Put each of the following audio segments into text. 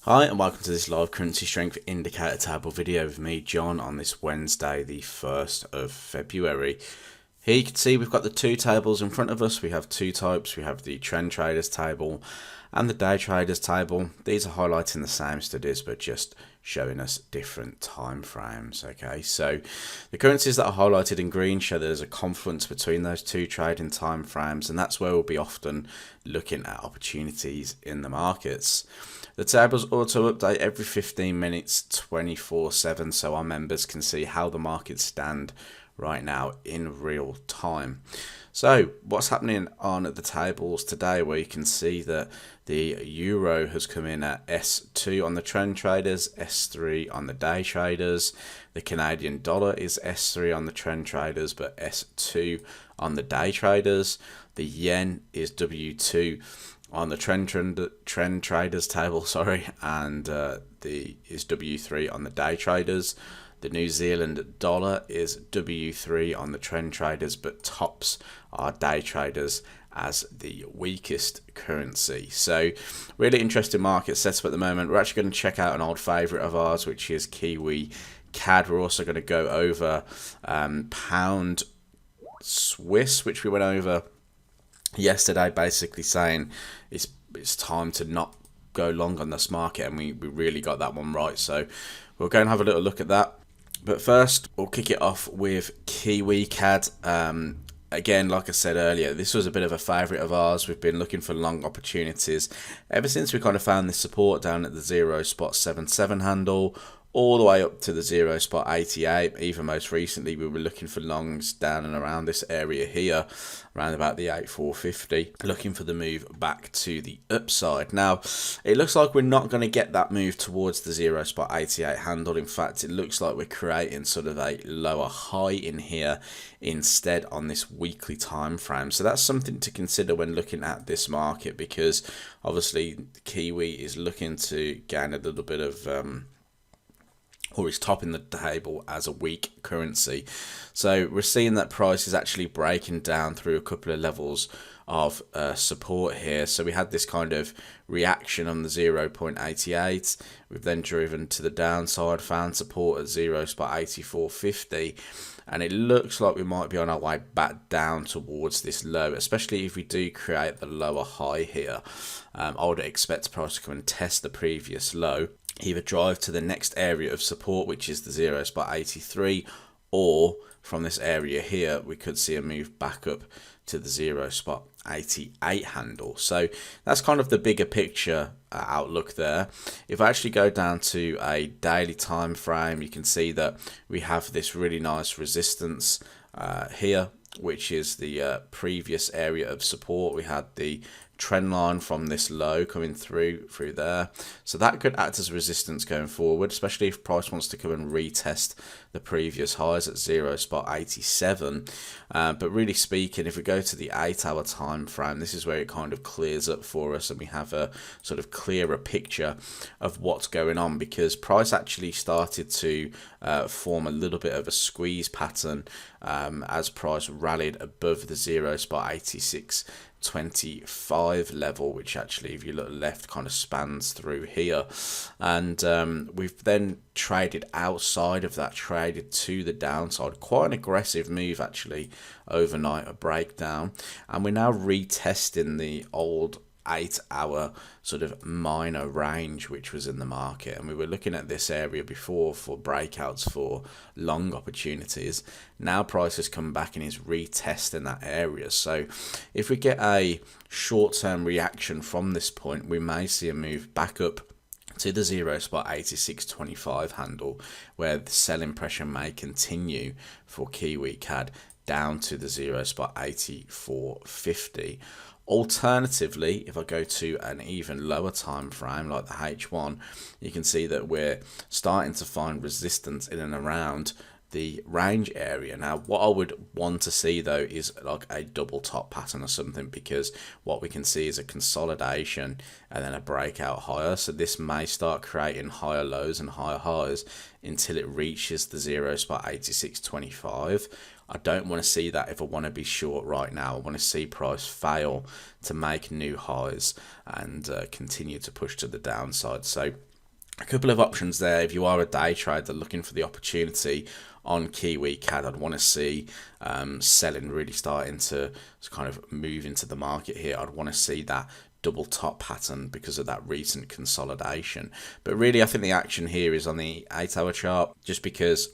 Hi and welcome to this live currency strength indicator table video with me, John, on this Wednesday the 1st of February. Here you can see we've got the two tables in front of us. We have two types. We have the trend traders table and the day traders table. These are highlighting the same studies but just showing us different time frames. Okay, so the currencies that are highlighted in green show there's a confluence between those two trading time frames, and that's where we'll be often looking at opportunities in the markets. The tables auto update every 15 minutes 24/7, so our members can see how the markets stand right now in real time. So what's happening on the tables today, where you can see that the euro has come in at S2 on the trend traders, S3 on the day traders. The Canadian dollar is S3 on the trend traders but S2 on the day traders. The yen is W2 on the trend traders table, and is W3 on the day traders. The New Zealand dollar is W3 on the trend traders, but tops our day traders as the weakest currency. So really interesting market setup at the moment. We're actually going to check out an old favourite of ours, which is Kiwi CAD. We're also going to go over pound Swiss, which we went over yesterday, basically saying it's time to not go long on this market, and we really got that one right. So we'll go and have a little look at that. But first, we'll kick it off with Kiwi CAD. Again, like I said earlier, this was a bit of a favourite of ours. We've been looking for long opportunities ever since we kind of found this support down at the 0.77 handle, all the way up to the 0.88. Even most recently, we were looking for longs down and around this area here, around about the 8,450, looking for the move back to the upside. Now, it looks like we're not going to get that move towards the 0.88 handle. In fact, it looks like we're creating sort of a lower high in here instead on this weekly time frame. So that's something to consider when looking at this market, because obviously the Kiwi is looking to gain a little bit of or is topping the table as a weak currency. So we're seeing that price is actually breaking down through a couple of levels of support here. So we had this kind of reaction on the 0.88. We've then driven to the downside, found support at 0.8450. And it looks like we might be on our way back down towards this low, especially if we do create the lower high here. I would expect the price to come and test the previous low, either drive to the next area of support, which is the 0.83, or from this area here we could see a move back up to the 0.88 handle. So that's kind of the bigger picture outlook there. If I actually go down to a daily time frame, you can see that we have this really nice resistance here, which is the previous area of support. We had the trend line from this low coming through there, so that could act as resistance going forward, especially if price wants to come and retest the previous highs at 0.87. But really speaking, if we go to the 8-hour time frame, this is where it kind of clears up for us and we have a sort of clearer picture of what's going on, because price actually started to form a little bit of a squeeze pattern as price rallied above the 0.8625 level, which actually, if you look left, kind of spans through here. And we've then traded outside of that, traded to the downside. Quite an aggressive move actually overnight, a breakdown, and we're now retesting the old 8-hour sort of minor range which was in the market, and we were looking at this area before for breakouts for long opportunities. Now price has come back and is retesting that area. So if we get a short-term reaction from this point, we may see a move back up to the 0.8625 handle, where the selling pressure may continue for Kiwi CAD down to the 0.8450. Alternatively, if I go to an even lower time frame like the H1, you can see that we're starting to find resistance in and around the range area. Now, what I would want to see though is like a double top pattern or something, because what we can see is a consolidation and then a breakout higher. So this may start creating higher lows and higher highs until it reaches the 0.8625. I don't want to see that if I want to be short right now. I want to see price fail to make new highs and continue to push to the downside. So A couple of options there. If you are a day trader looking for the opportunity on Kiwi CAD, I'd want to see selling really starting to kind of move into the market here. I'd want to see that double top pattern because of that recent consolidation. But really, I think the action here is on the 8-hour chart, just because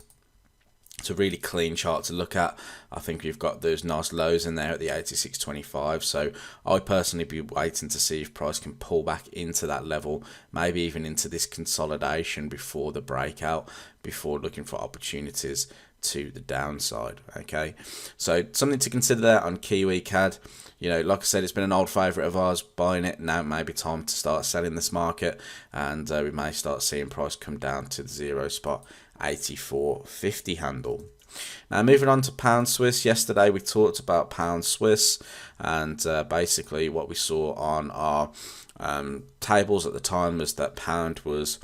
it's a really clean chart to look at. I think you've got those nice lows in there at the 86.25. So I personally be waiting to see if price can pull back into that level, maybe even into this consolidation before the breakout, before looking for opportunities to the downside. Okay, so something to consider there on Kiwi CAD. You know, like I said, it's been an old favourite of ours, buying it. Now it may be time to start selling this market, and we may start seeing price come down to the 0 spot 84.50 handle. Now moving on to pound Swiss. Yesterday we talked about pound Swiss, and basically what we saw on our tables at the time was that pound was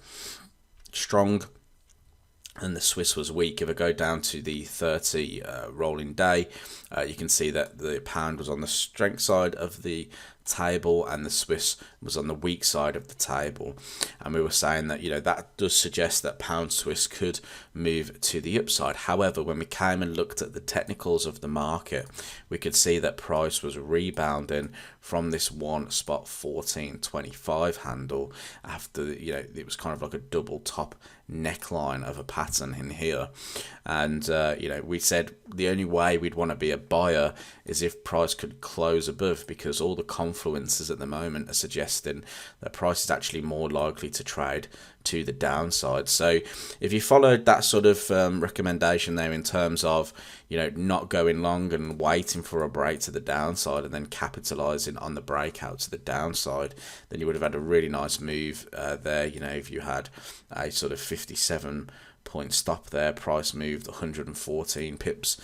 strong and the Swiss was weak. If I go down to the 30 rolling day, you can see that the pound was on the strength side of the table and the Swiss was on the weak side of the table, and we were saying that, you know, that does suggest that pound Swiss could move to the upside. However, when we came and looked at the technicals of the market, we could see that price was rebounding from this 1 spot 14.25 handle after, you know, it was kind of like a double top neckline of a pattern in here. And you know, we said the only way we'd want to be a buyer is if price could close above, because all the confluences at the moment are suggesting that price is actually more likely to trade to the downside. So if you followed that sort of recommendation there in terms of, you know, not going long and waiting for a break to the downside and then capitalizing on the breakout to the downside, then you would have had a really nice move there. You know, if you had a sort of 57 point stop there, price moved 114 pips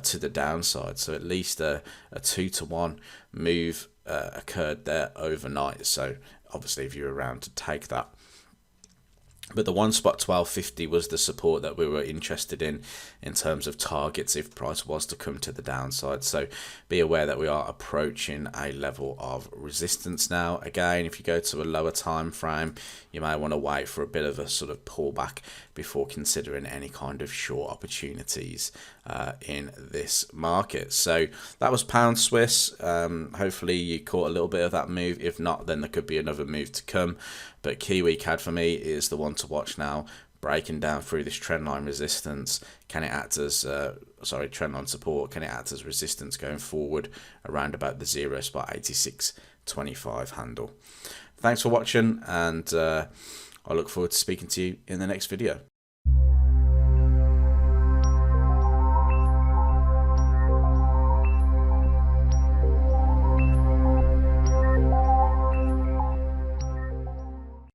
to the downside, so at least a 2-to-1 move occurred there overnight. So obviously if you're around to take that. But the 1 spot 12.50 was the support that we were interested in terms of targets if price was to come to the downside. So be aware that we are approaching a level of resistance now. Again, if you go to a lower time frame, you may want to wait for a bit of a sort of pullback before considering any kind of short opportunities in this market. So that was pound Swiss. Hopefully you caught a little bit of that move. If not, then there could be another move to come. But Kiwi CAD for me is the one to watch now, breaking down through this trendline resistance. Can it act as trendline support? Can it act as resistance going forward around about the 0 spot 86.25 handle? Thanks for watching, and I look forward to speaking to you in the next video.